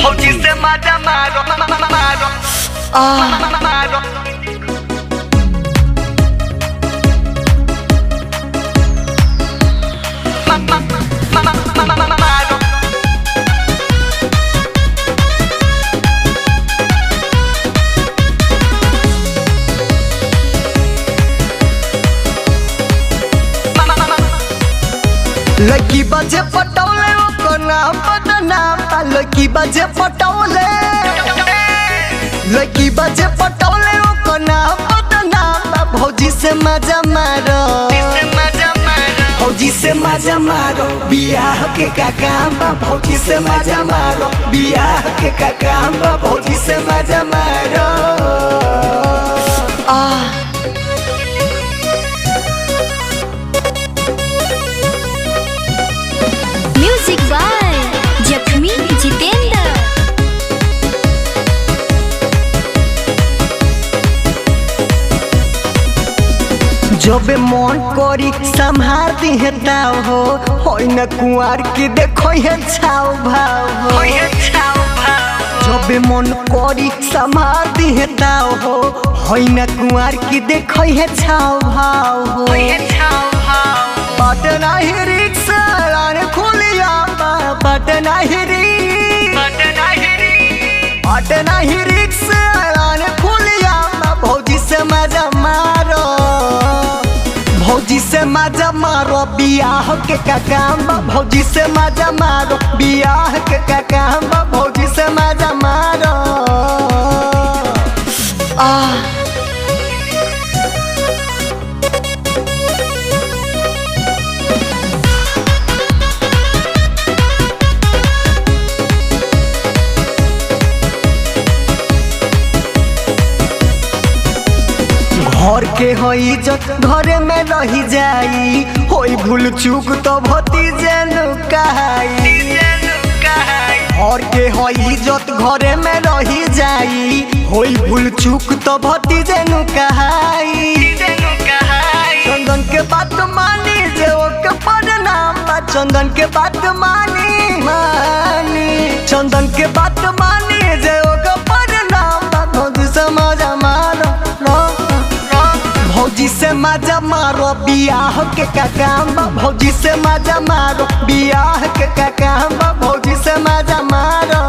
फौजी से माजा मारो मारो मारो लड़की बजे पटौले ओकर नाम बदनाम बा। लड़की बजे पटौले ओकर नाम बदनाम बा। भौजी से मजा मारो भौजी से मजा मारो बियाह के का काम बा। भौजी से मजा मारो बियाह के का काम बा। भौजी से मजा मारो म्यूजिक बाय जख्मी जितेंद्र। जब मन करी संभार दिहे ताव हो होई न कुंवार के देखो है छाव भाव हो। जब मन करी संभार दिहे ताव हो होई न कुंवार के देखो है छाव भाव हो। पटना ही रिक्शा लाने खुलिया पटना ही रिक्शा लाने खुलिया भौजी से मजा मारो भौजी से मजा मारो बियाह के का काम बा। भौजी से मजा मारो बियाह के का काम बा। भौजी से मजा मारो घर के हो इज्जत घरे में रही जाई होई भूल चूक तो भतीजे नुकाई। घर के हो इज्जत घरे में रही जाई होई भूल चूक तो भतीजे नुकाई। चंदन के बात मानी जे ओके प्रणाम बा। चंदन के बात मानी चंदन के बात मानी जे ओके प्रणाम बा। भौजी से मजा मारो भौजी से मजा मारो बियाह के का काम बा। भौजी से मजा मारो बियाह के का काम बा। भौजी से मजा मारो।